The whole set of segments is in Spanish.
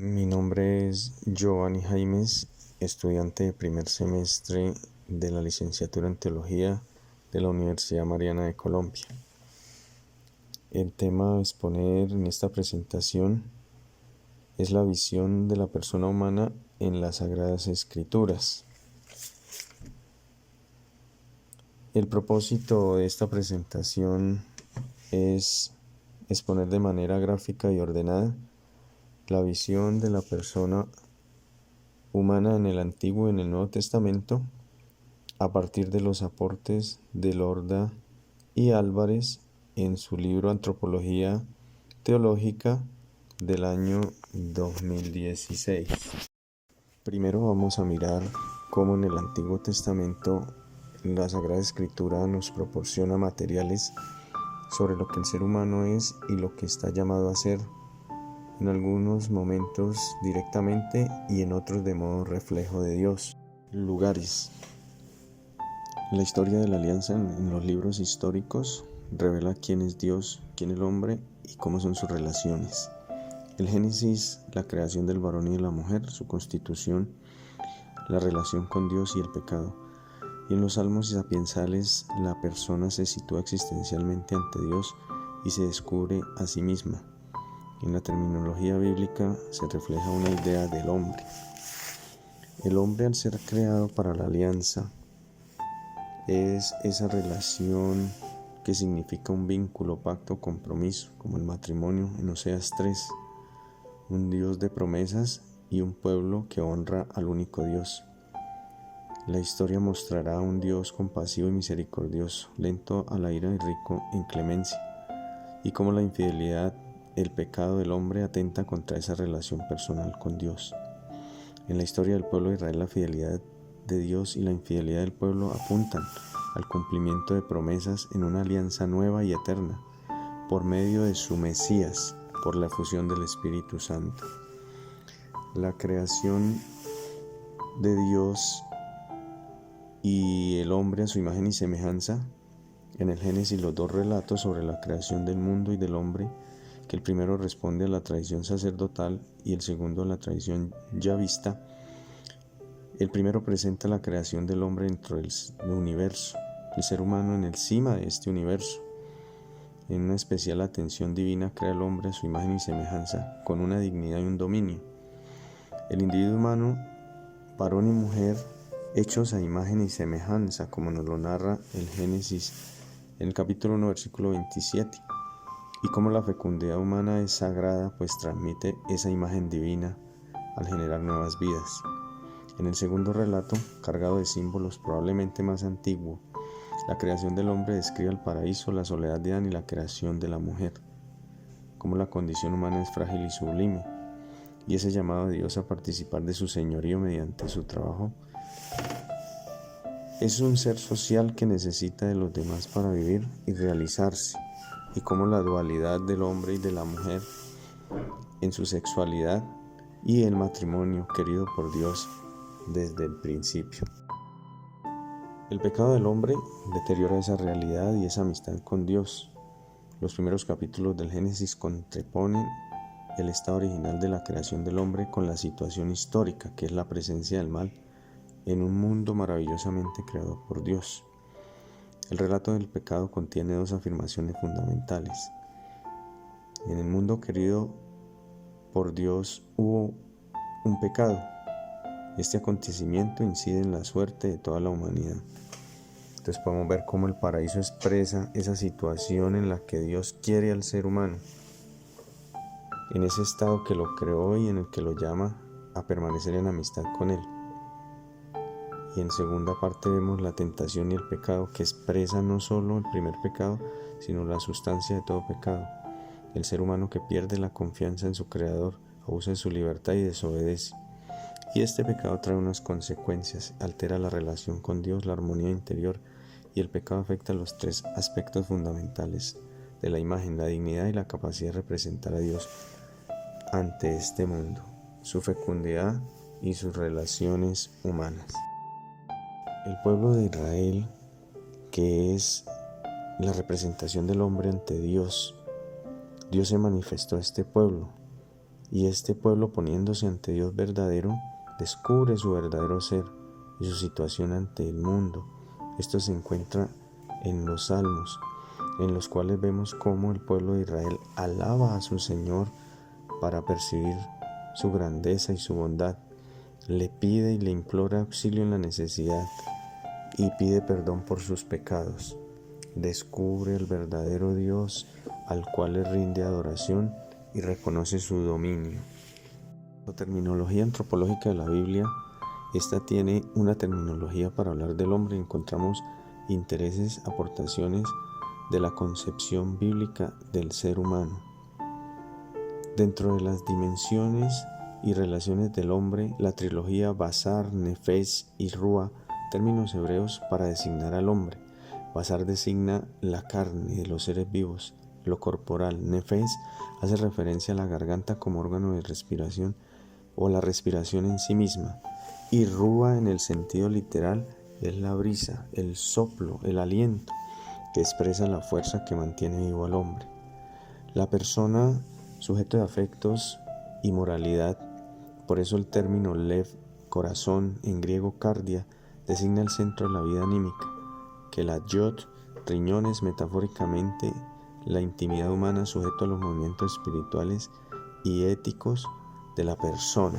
Mi nombre es Giovanni Jaimes, estudiante de primer semestre de la licenciatura en Teología de la Universidad Mariana de Colombia. El tema a exponer en esta presentación es la visión de la persona humana en las Sagradas Escrituras. El propósito de esta presentación es exponer de manera gráfica y ordenada la visión de la persona humana en el Antiguo y en el Nuevo Testamento a partir de los aportes de Lorda y Álvarez en su libro Antropología Teológica del año 2016. Primero vamos a mirar cómo en el Antiguo Testamento la Sagrada Escritura nos proporciona materiales sobre lo que el ser humano es y lo que está llamado a ser, en algunos momentos directamente y en otros de modo reflejo de Dios. Lugares. La historia de la alianza en los libros históricos revela quién es Dios, quién es el hombre y cómo son sus relaciones. El Génesis, la creación del varón y de la mujer, su constitución, la relación con Dios y el pecado. Y en los salmos sapiensales la persona se sitúa existencialmente ante Dios y se descubre a sí misma. En la terminología bíblica se refleja una idea del hombre. El hombre, al ser creado para la alianza, es esa relación que significa un vínculo, pacto, compromiso, como el matrimonio en Oseas 3, un Dios de promesas y un pueblo que honra al único Dios. La historia mostrará a un Dios compasivo y misericordioso, lento a la ira y rico en clemencia, y cómo la infidelidad, el pecado del hombre atenta contra esa relación personal con Dios. En la historia del pueblo de Israel, la fidelidad de Dios y la infidelidad del pueblo apuntan al cumplimiento de promesas en una alianza nueva y eterna, por medio de su Mesías, por la efusión del Espíritu Santo. La creación de Dios y el hombre a su imagen y semejanza. En el Génesis, los dos relatos sobre la creación del mundo y del hombre, que el primero responde a la tradición sacerdotal y el segundo a la tradición yavista. El primero presenta la creación del hombre dentro del universo, el ser humano en el cima de este universo. En una especial atención divina crea al hombre a su imagen y semejanza, con una dignidad y un dominio. El individuo humano, varón y mujer, hechos a imagen y semejanza, como nos lo narra el Génesis en el capítulo 1, versículo 27, y cómo la fecundidad humana es sagrada, pues transmite esa imagen divina al generar nuevas vidas. En el segundo relato, cargado de símbolos probablemente más antiguo, la creación del hombre describe el paraíso, la soledad de Adán y la creación de la mujer, cómo la condición humana es frágil y sublime, y ese llamado de Dios a participar de su señorío mediante su trabajo. Es un ser social que necesita de los demás para vivir y realizarse, y cómo la dualidad del hombre y de la mujer en su sexualidad y el matrimonio querido por Dios desde el principio. El pecado del hombre deteriora esa realidad y esa amistad con Dios. Los primeros capítulos del Génesis contraponen el estado original de la creación del hombre con la situación histórica, que es la presencia del mal en un mundo maravillosamente creado por Dios. El relato del pecado contiene dos afirmaciones fundamentales. En el mundo querido por Dios hubo un pecado. Este acontecimiento incide en la suerte de toda la humanidad. Entonces podemos ver cómo el paraíso expresa esa situación en la que Dios quiere al ser humano, en ese estado que lo creó y en el que lo llama a permanecer en amistad con Él. Y en segunda parte vemos la tentación y el pecado, que expresa no solo el primer pecado, sino la sustancia de todo pecado. El ser humano que pierde la confianza en su Creador, abusa de su libertad y desobedece. Y este pecado trae unas consecuencias, altera la relación con Dios, la armonía interior, y el pecado afecta los tres aspectos fundamentales de la imagen, la dignidad y la capacidad de representar a Dios ante este mundo, su fecundidad y sus relaciones humanas. El pueblo de Israel, que es la representación del hombre ante Dios, Dios se manifestó a este pueblo y este pueblo, poniéndose ante Dios verdadero, descubre su verdadero ser y su situación ante el mundo. Esto se encuentra en los Salmos, en los cuales vemos cómo el pueblo de Israel alaba a su Señor para percibir su grandeza y su bondad. Le pide y le implora auxilio en la necesidad y pide perdón por sus pecados. Descubre el verdadero Dios al cual le rinde adoración y reconoce su dominio. La terminología antropológica de la Biblia, esta tiene una terminología para hablar del hombre. Encontramos intereses, aportaciones de la concepción bíblica del ser humano. Dentro de las dimensiones y relaciones del hombre, la trilogía Basar, Nefesh y Rúa, términos hebreos para designar al hombre. Basar designa la carne de los seres vivos, lo corporal. Nefesh hace referencia a la garganta como órgano de respiración o la respiración en sí misma. Y Rúa, en el sentido literal, es la brisa, el soplo, el aliento que expresa la fuerza que mantiene vivo al hombre. La persona, sujeto de afectos y moralidad, por eso el término lev, corazón, en griego cardia, designa el centro de la vida anímica, que la yod, riñones, metafóricamente la intimidad humana sujeto a los movimientos espirituales y éticos de la persona.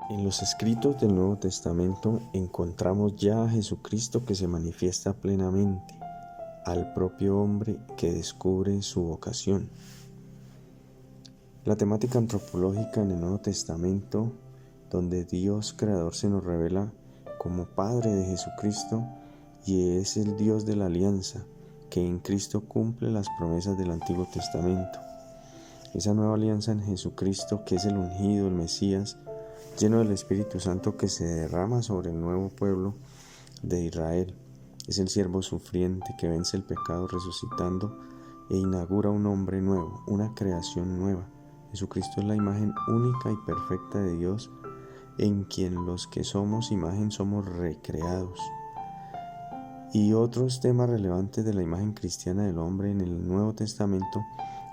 En los escritos del Nuevo Testamento encontramos ya a Jesucristo que se manifiesta plenamente al propio hombre que descubre su vocación. La temática antropológica en el Nuevo Testamento, donde Dios Creador se nos revela como Padre de Jesucristo y es el Dios de la alianza, que en Cristo cumple las promesas del Antiguo Testamento. Esa nueva alianza en Jesucristo, que es el ungido, el Mesías, lleno del Espíritu Santo que se derrama sobre el nuevo pueblo de Israel. Es el siervo sufriente que vence el pecado resucitando e inaugura un hombre nuevo, una creación nueva. Jesucristo es la imagen única y perfecta de Dios, en quien los que somos imagen somos recreados. Y otros temas relevantes de la imagen cristiana del hombre en el Nuevo Testamento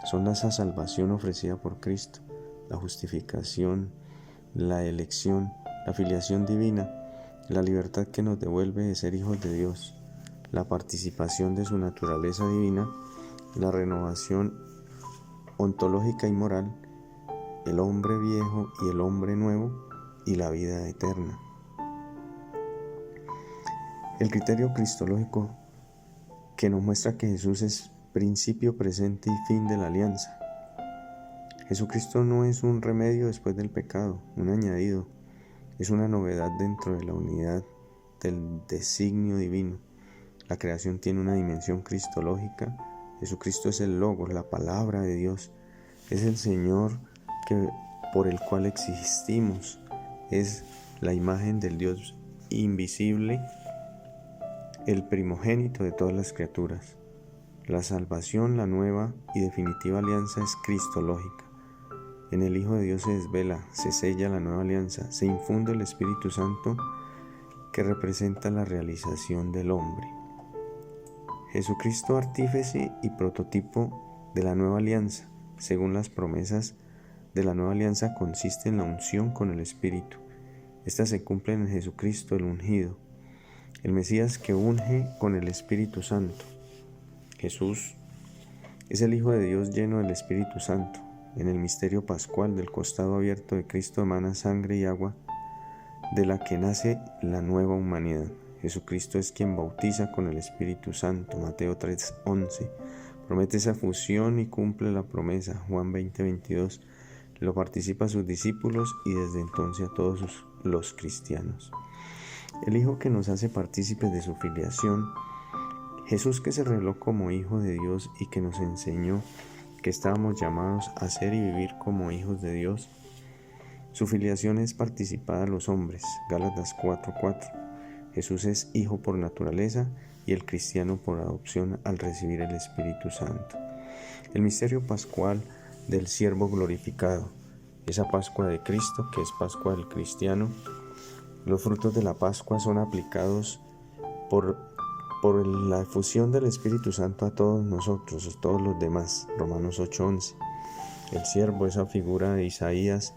son la salvación ofrecida por Cristo, la justificación, la elección, la filiación divina, la libertad que nos devuelve de ser hijos de Dios, la participación de su naturaleza divina, la renovación ontológica y moral, el hombre viejo y el hombre nuevo y la vida eterna. El criterio cristológico que nos muestra que Jesús es principio, presente y fin de la alianza. Jesucristo no es un remedio después del pecado, un añadido, es una novedad dentro de la unidad del designio divino. La creación tiene una dimensión cristológica. Jesucristo es el Logos, la palabra de Dios, es el Señor por el cual existimos, es la imagen del Dios invisible, el primogénito de todas las criaturas. La salvación, la nueva y definitiva alianza es cristológica. En el Hijo de Dios se desvela, se sella la nueva alianza, se infunde el Espíritu Santo que representa la realización del hombre. Jesucristo, artífice y prototipo de la nueva alianza, según las promesas de la nueva alianza, consiste en la unción con el Espíritu. Estas se cumplen en Jesucristo el ungido, el Mesías que unge con el Espíritu Santo. Jesús es el Hijo de Dios lleno del Espíritu Santo. En el misterio pascual del costado abierto de Cristo emana sangre y agua de la que nace la nueva humanidad. Jesucristo es quien bautiza con el Espíritu Santo. Mateo 3:11. Promete esa fusión y cumple la promesa. Juan 20:22. Lo participa a sus discípulos y desde entonces a todos los cristianos. El Hijo que nos hace partícipes de su filiación. Jesús que se reveló como Hijo de Dios y que nos enseñó que estábamos llamados a ser y vivir como hijos de Dios. Su filiación es participada a los hombres. Gálatas 4:4. Jesús es hijo por naturaleza y el cristiano por adopción al recibir el Espíritu Santo. El misterio pascual del siervo glorificado. Esa Pascua de Cristo que es Pascua del cristiano. Los frutos de la Pascua son aplicados por la efusión del Espíritu Santo a todos nosotros, a todos los demás. Romanos 8:11. El siervo, esa figura de Isaías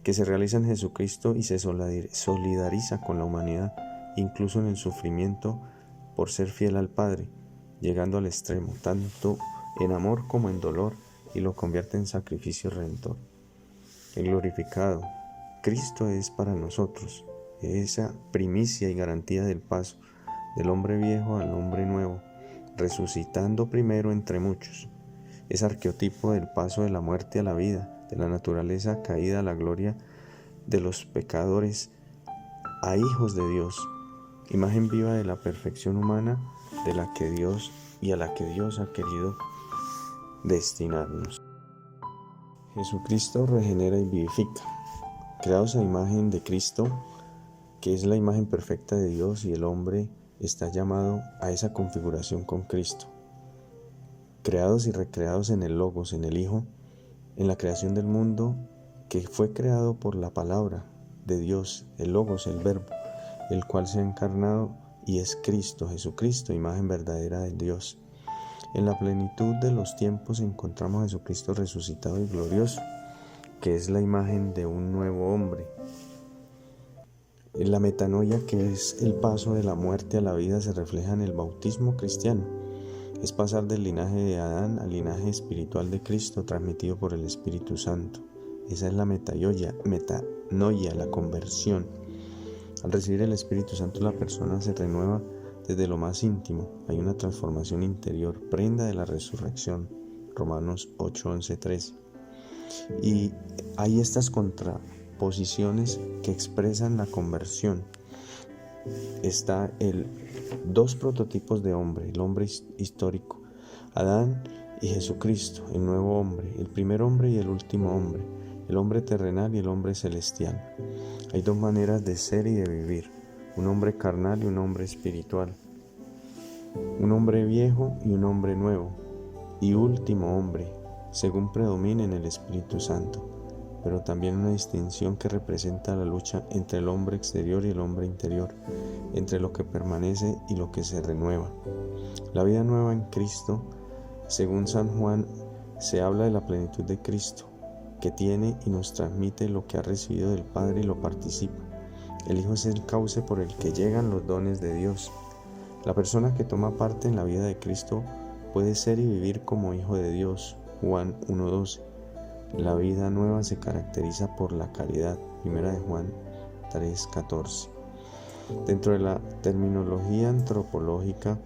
que se realiza en Jesucristo y se solidariza con la humanidad, incluso en el sufrimiento, por ser fiel al Padre, llegando al extremo, tanto en amor como en dolor, y lo convierte en sacrificio redentor. El glorificado, Cristo es para nosotros esa primicia y garantía del paso del hombre viejo al hombre nuevo, resucitando primero entre muchos. Es arqueotipo del paso de la muerte a la vida, de la naturaleza caída a la gloria, de los pecadores a hijos de Dios, imagen viva de la perfección humana de la que Dios y a la que Dios ha querido destinarnos. Jesucristo regenera y vivifica. Creados a imagen de Cristo, que es la imagen perfecta de Dios, y el hombre está llamado a esa configuración con Cristo. Creados y recreados en el Logos, en el Hijo, en la creación del mundo que fue creado por la palabra de Dios, el Logos, el Verbo, el cual se ha encarnado y es Cristo, Jesucristo, imagen verdadera de Dios. En la plenitud de los tiempos encontramos a Jesucristo resucitado y glorioso, que es la imagen de un nuevo hombre. La metanoia, que es el paso de la muerte a la vida, se refleja en el bautismo cristiano. Es pasar del linaje de Adán al linaje espiritual de Cristo, transmitido por el Espíritu Santo. Esa es la metanoia, la conversión. Al recibir el Espíritu Santo, la persona se renueva desde lo más íntimo. Hay una transformación interior, prenda de la resurrección. Romanos 8, 11, 13. Y hay estas contraposiciones que expresan la conversión. Está dos prototipos de hombre, el hombre histórico, Adán y Jesucristo, el nuevo hombre, el primer hombre y el último hombre, el hombre terrenal y el hombre celestial. Hay dos maneras de ser y de vivir, un hombre carnal y un hombre espiritual, un hombre viejo y un hombre nuevo, y último hombre, según predomina en el Espíritu Santo, pero también una distinción que representa la lucha entre el hombre exterior y el hombre interior, entre lo que permanece y lo que se renueva. La vida nueva en Cristo, según San Juan, se habla de la plenitud de Cristo, que tiene y nos transmite lo que ha recibido del Padre y lo participa. El Hijo es el cauce por el que llegan los dones de Dios. La persona que toma parte en la vida de Cristo puede ser y vivir como hijo de Dios. Juan 1:12. La vida nueva se caracteriza por la caridad. Primera de Juan 3:14. Dentro de la terminología antropológica,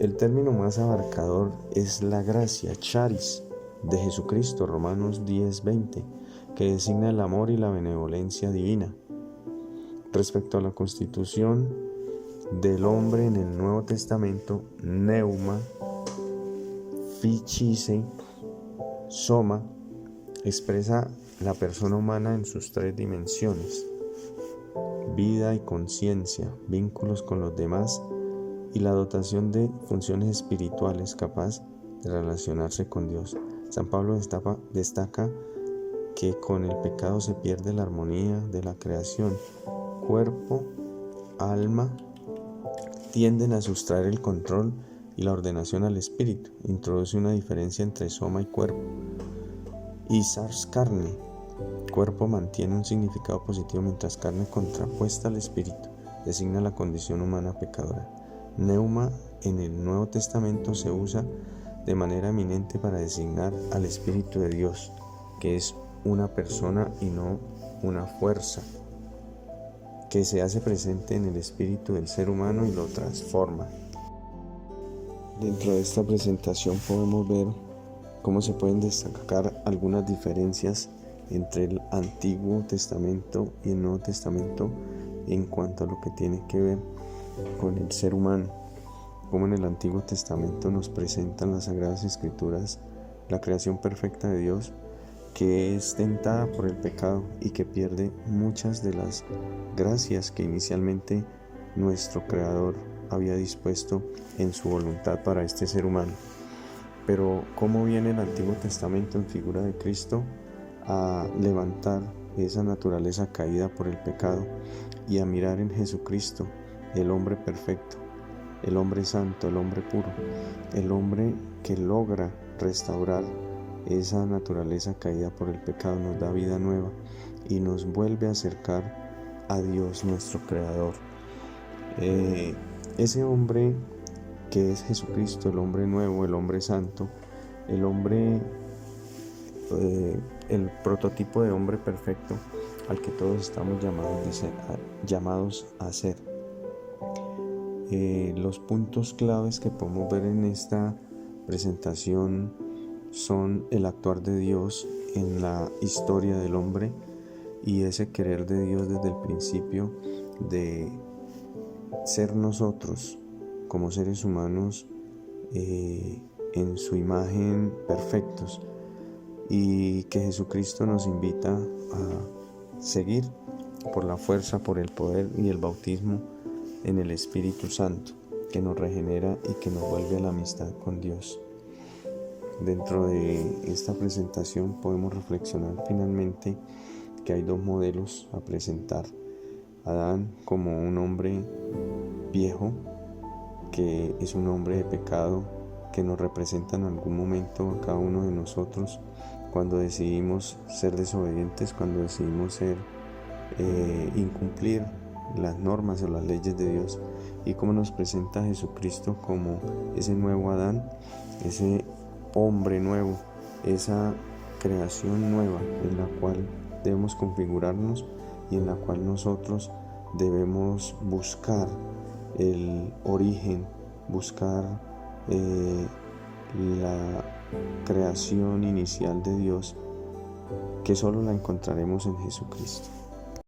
el término más abarcador es la gracia, charis, de Jesucristo, Romanos 10:20, que designa el amor y la benevolencia divina. Respecto a la constitución del hombre en el Nuevo Testamento, neuma, physis, soma, expresa la persona humana en sus tres dimensiones: vida y conciencia, vínculos con los demás y la dotación de funciones espirituales capaz de relacionarse con Dios. San Pablo destaca que con el pecado se pierde la armonía de la creación. Cuerpo, alma tienden a sustraer el control y la ordenación al espíritu. Introduce una diferencia entre soma y cuerpo. Y sars, carne. Cuerpo mantiene un significado positivo, mientras carne, contrapuesta al espíritu, designa la condición humana pecadora. Neuma en el Nuevo Testamento se usa de manera eminente para designar al Espíritu de Dios, que es una persona y no una fuerza, que se hace presente en el espíritu del ser humano y lo transforma. Dentro de esta presentación podemos ver cómo se pueden destacar algunas diferencias entre el Antiguo Testamento y el Nuevo Testamento en cuanto a lo que tiene que ver con el ser humano. Como en el Antiguo Testamento nos presentan las Sagradas Escrituras la creación perfecta de Dios, que es tentada por el pecado y que pierde muchas de las gracias que inicialmente nuestro Creador había dispuesto en su voluntad para este ser humano. Pero ¿cómo viene el Antiguo Testamento en figura de Cristo a levantar esa naturaleza caída por el pecado y a mirar en Jesucristo, el hombre perfecto, el hombre santo, el hombre puro, el hombre que logra restaurar esa naturaleza caída por el pecado nos da vida nueva y nos vuelve a acercar a Dios nuestro Creador. Ese hombre que es Jesucristo, el hombre nuevo, el hombre santo, el hombre, el prototipo de hombre perfecto al que todos estamos llamados a ser. Los puntos claves que podemos ver en esta presentación son el actuar de Dios en la historia del hombre y ese querer de Dios desde el principio de ser nosotros como seres humanos en su imagen perfectos, y que Jesucristo nos invita a seguir por la fuerza, por el poder y el bautismo en el Espíritu Santo, que nos regenera y que nos vuelve a la amistad con Dios. Dentro de esta presentación podemos reflexionar finalmente que hay dos modelos a presentar: Adán como un hombre viejo, que es un hombre de pecado, que nos representa en algún momento a cada uno de nosotros cuando decidimos ser desobedientes, cuando decidimos incumplir las normas o las leyes de Dios, y cómo nos presenta a Jesucristo como ese nuevo Adán, ese hombre nuevo, esa creación nueva en la cual debemos configurarnos y en la cual nosotros debemos buscar el origen, buscar la creación inicial de Dios, que solo la encontraremos en Jesucristo.